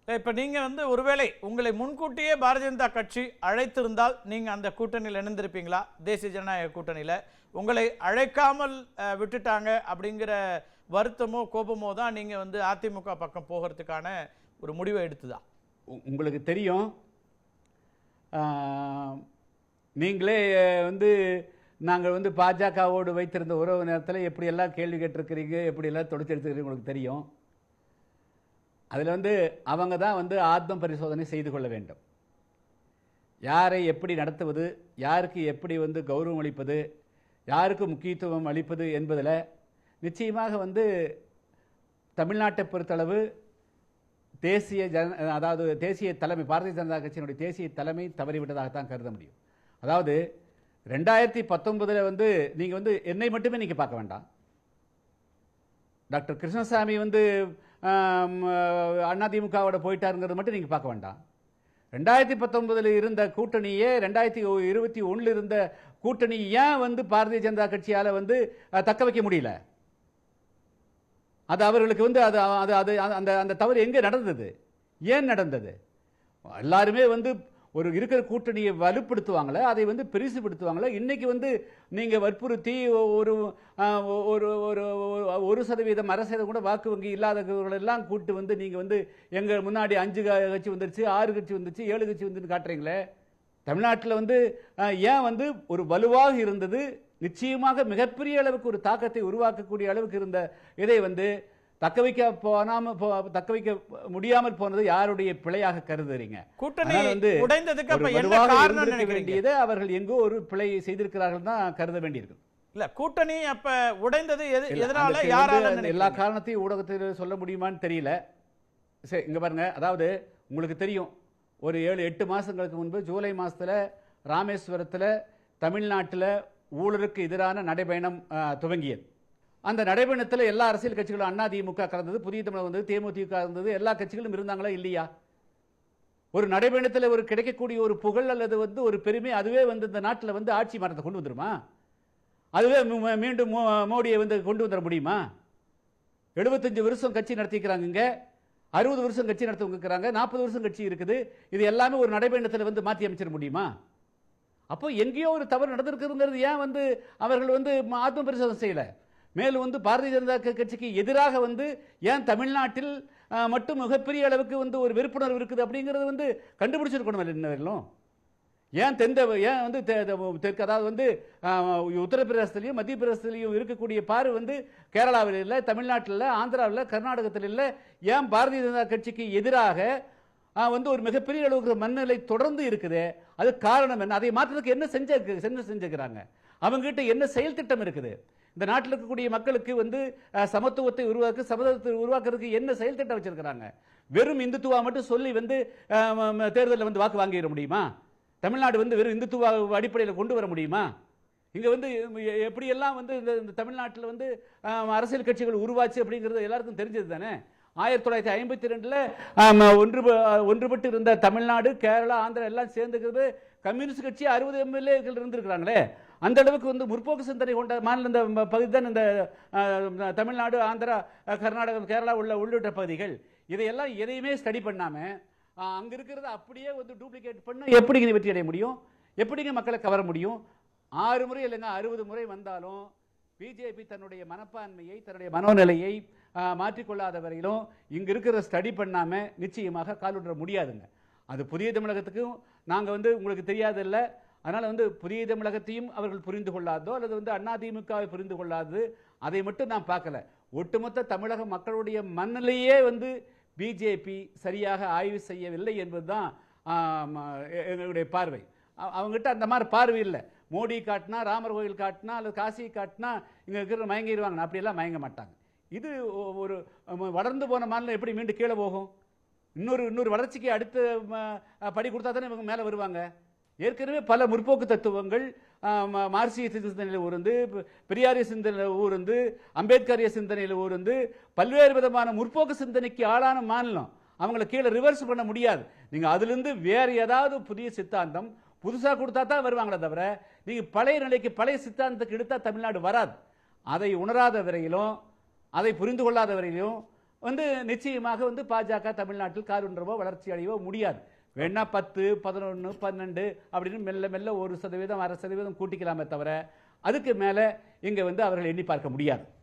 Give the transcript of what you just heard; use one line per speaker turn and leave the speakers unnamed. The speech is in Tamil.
இப்போ நீங்கள் வந்து ஒருவேளை உங்களை முன்கூட்டியே பாரதிய ஜனதா கட்சி அழைத்திருந்தால் நீங்கள் அந்த கூட்டணியில் இணைந்திருப்பீங்களா? தேசிய ஜனநாயக கூட்டணியில் உங்களை அழைக்காமல் விட்டுட்டாங்க அப்படிங்கிற வருத்தமோ கோபமோ தான் நீங்கள் வந்து அதிமுக பக்கம் போகிறதுக்கான ஒரு முடிவை எடுத்துதா?
உங்களுக்கு தெரியும், நீங்களே வந்து நாங்கள் வந்து பாஜகவோடு வைத்திருந்த உறவு நேரத்தில் எப்படியெல்லாம் கேள்வி கேட்டிருக்கிறீங்க, எப்படியெல்லாம் தொடர்ச்சி எடுத்துக்கிறீங்க உங்களுக்கு தெரியும். அதில் வந்து அவங்க தான் வந்து ஆத்ம பரிசோதனை செய்து கொள்ள வேண்டும். யாரை எப்படி நடத்துவது, யாருக்கு எப்படி வந்து கௌரவம் அளிப்பது, யாருக்கு முக்கியத்துவம் அளிப்பது என்பதில் நிச்சயமாக வந்து தமிழ்நாட்டை பொறுத்தளவு தேசிய தலைமை, பாரதிய ஜனதா கட்சியினுடைய தேசிய தலைமை தவறிவிட்டதாகத்தான் கருத முடியும். அதாவது 2019 வந்து நீங்கள் வந்து என்னை மட்டுமே நீங்கள் பார்க்க வேண்டாம். டாக்டர் கிருஷ்ணசாமி வந்து அதிமுகவோட போயிட்டாருங்கிறது மட்டும் நீங்கள் பார்க்க வேண்டாம். 2019 இருந்த கூட்டணியே 2021 இருந்த கூட்டணி ஏன் வந்து பாரதிய ஜனதா கட்சியால் வந்து தக்க வைக்க முடியல? அது அவர்களுக்கு வந்து அந்த தவறு எங்கே நடந்தது, ஏன் நடந்தது? எல்லாருமே வந்து ஒரு இருக்கிற கூட்டணியை வலுப்படுத்துவாங்களே, அதை வந்து பெருசுப்படுத்துவாங்களே. இன்னைக்கு வந்து நீங்க வற்புறுத்தி ஒரு சதவீதம், 1% கூட வாக்கு வங்கி இல்லாதவர்கள் எல்லாம் கூட்டு வந்து நீங்க வந்து எங்க முன்னாடி 5 கட்சி வந்துருச்சு, 6 கட்சி வந்துருச்சு, 7 கட்சி வந்து காட்டுறீங்களே. தமிழ்நாட்டில் வந்து ஏன் வந்து ஒரு வலுவாக இருந்தது, நிச்சயமாக மிகப்பெரிய அளவுக்கு ஒரு தாக்கத்தை உருவாக்கக்கூடிய அளவுக்கு இருந்த இதை வந்து தக்க வைக்க முடியாமல் போனது யாருடைய பிழையாக கருதுறீங்க?
கூட்டணி உடைந்ததுக்கு அப்ப என்ன காரணம் நினைக்கிறீங்க?
அவர்கள் எங்கோ ஒரு பிழை செய்திருக்கிறார்கள் தான் கருத வேண்டியிருக்கு.
இல்ல, கூட்டணி அப்ப உடைந்தது எதனால, யாரால?
எல்லா காரணத்தையும் ஊடகத்தில் சொல்ல முடியுமான்னு தெரியல. சரி, இங்க பாருங்க, அதாவது உங்களுக்கு தெரியும், ஒரு 7-8 மாசங்களுக்கு முன்பு ஜூலை மாசத்துல ராமேஸ்வரத்தில் தமிழ்நாட்டில் ஊழலுக்கு எதிரான நடைபயணம் துவங்கியது. அந்த நடைபயணத்தில் எல்லா அரசியல் கட்சிகளும், அதிமுக கலந்தது, புதிய தமிழகம் வந்தது, தேமுதிக இருந்தது, எல்லா கட்சிகளும் இருந்தாங்களா இல்லையா? ஒரு நடைபயணத்தில் ஒரு கிடைக்கக்கூடிய ஒரு புகழ் அல்லது வந்து ஒரு பெருமை, அதுவே வந்து இந்த நாட்டில் வந்து ஆட்சி மாற்றத்தை கொண்டு வந்துருமா? அதுவே மீண்டும் மோடியை வந்து கொண்டு வந்துட முடியுமா? 75 வருஷம் கட்சி நடத்திக்கிறாங்க, இங்க 60 வருஷம் கட்சி நடத்துவாங்க, 40 வருஷம் கட்சி இருக்குது. இது எல்லாமே ஒரு நடைபயணத்தில் வந்து மாற்றி அமைச்சிட முடியுமா? அப்போ எங்கேயோ ஒரு தவறு நடந்திருக்குங்கிறது ஏன் வந்து அவர்கள் வந்து ஆத்ம பரிசோதனை செய்யல? மேலும் வந்து பாரதிய ஜனதா கட்சிக்கு எதிராக வந்து ஏன் தமிழ்நாட்டில் மட்டும் மிகப்பெரிய அளவுக்கு வந்து ஒரு வெறுப்புணர்வு இருக்குது அப்படிங்கிறது வந்து கண்டுபிடிச்சிருக்கணும். இன்னும் ஏன் ஏன் வந்து தெற்கு, அதாவது வந்து உத்தரப்பிரதேசத்திலையும் மத்திய பிரதேசத்திலையும் இருக்கக்கூடிய பார்வை வந்து கேரளாவில் இல்லை, தமிழ்நாட்டில் இல்லை, ஆந்திராவில், கர்நாடகத்தில் இல்லை. ஏன் பாரதிய ஜனதா கட்சிக்கு எதிராக வந்து ஒரு மிகப்பெரிய அளவுக்கு மனநிலை தொடர்ந்து இருக்குது? அது காரணம் என்ன? அதை மாற்றுறதுக்கு என்ன செஞ்சுக்கிறாங்க? அவங்க கிட்ட என்ன செயல் திட்டம் இருக்குது? இந்த நாட்டில் இருக்கக்கூடிய மக்களுக்கு வந்து சமத்துவத்தை உருவாக்குறதுக்கு என்ன செயல் திட்டம் வச்சிருக்கிறாங்க? வெறும் இந்துத்துவா மட்டும் சொல்லி வந்து தேர்தலில் வந்து வாக்கு வாங்கிட முடியுமா? தமிழ்நாடு வந்து வெறும் இந்துத்துவ அடிப்படையில் கொண்டு வர முடியுமா? இங்க வந்து எப்படியெல்லாம் வந்து இந்த தமிழ்நாட்டில் வந்து அரசியல் கட்சிகள் உருவாச்சு அப்படிங்கிறது எல்லாருக்கும் தெரிஞ்சது தானே. 1952 ஒன்றுபட்டு இருந்த தமிழ்நாடு, கேரளா, ஆந்திரா எல்லாம் சேர்ந்துக்கிறது கம்யூனிஸ்ட் கட்சி 60 எம்எல்ஏக்கள் இருந்திருக்கிறாங்களே. அந்த அளவுக்கு வந்து முற்போக்கு சிந்தனை கொண்ட மாநில இந்த பகுதி தான் இந்த தமிழ்நாடு, ஆந்திரா, கர்நாடகம், கேரளா உள்ளிட்ட பகுதிகள். இதையெல்லாம் எதையுமே ஸ்டடி பண்ணாம அங்க இருக்கிறத அப்படியே வந்து டூப்ளிகேட் பண்ண எப்படிங்க வெற்றி அடைய முடியும்? எப்படிங்க மக்களை கவர முடியும்? 6 முறை இல்லைங்க 60 முறை வந்தாலும் பிஜேபி தன்னுடைய மனப்பான்மையை, தன்னுடைய மனோநிலையை மாற்றிக்கொள்ளாத வரையிலும் இங்க இருக்கிற ஸ்டடி பண்ணாம நிச்சயமாக காலுற்ற முடியாதுங்க. அது புதிய தமிழகத்துக்கும் நாங்க வந்து உங்களுக்கு தெரியாது இல்ல, அதனால வந்து புதிய தமிழகத்தையும் அவர்கள் புரிந்து கொள்ளாதோ அல்லது வந்து அதிமுகவை புரிந்து கொள்ளாது, அதை மட்டும் நான் பார்க்கல. ஒட்டுமொத்த தமிழக மக்களுடைய மனநிலையே வந்து பிஜேபி சரியாக ஆய்வு செய்யவில்லை என்பதுதான் எங்களுடைய பார்வை. அவங்ககிட்ட அந்த மாதிரி பார்வை இல்லை. மோடி காட்டினா, ராமர் கோயில் காட்டினா, அல்லது காசி காட்டினா இங்க இருக்கிற மயங்கிடுவாங்க. அப்படியெல்லாம் மயங்க மாட்டாங்க. இது ஒரு வளர்ந்து போன மாநிலம் எப்படி மீண்டும் கீழே போகும்? இன்னொரு வளர்ச்சிக்கு அடுத்த படி கொடுத்தா தானே இவங்க மேலே வருவாங்க. ஏற்கனவே பல முற்போக்கு தத்துவங்கள் மார்க்சிய சிந்தனையில் ஊர்ந்து, பெரியாரிய சிந்தனையில் ஊர்ந்து, அம்பேத்கரிய சிந்தனையில் ஊர்ந்து, பல்வேறு விதமான முற்போக்கு சிந்தனைக்கு ஆளான மாநிலம். அவங்களை கீழே ரிவர்ஸ் பண்ண முடியாது. நீங்க அதிலிருந்து வேற ஏதாவது புதிய சித்தாந்தம் புதுசா கொடுத்தா தான் வருவாங்களே தவிர நீங்க பழைய நிலைக்கு, பழைய சித்தாந்தத்துக்கு எடுத்தா தமிழ்நாடு வராது. அதை உணராத வரையிலும், அதை புரிந்து கொள்ளாத வரையிலும் வந்து நிச்சயமாக வந்து பாஜக தமிழ்நாட்டில் காலூன்றவோ வளர்ச்சி அடையவோ முடியாது. வேணா 10, 11, 12 அப்படின்னு மெல்ல மெல்ல 1%, 1% கூட்டிக்கலாமே தவிர அதுக்கு மேல இங்க வந்து அவர்கள் எண்ணி பார்க்க முடியாது.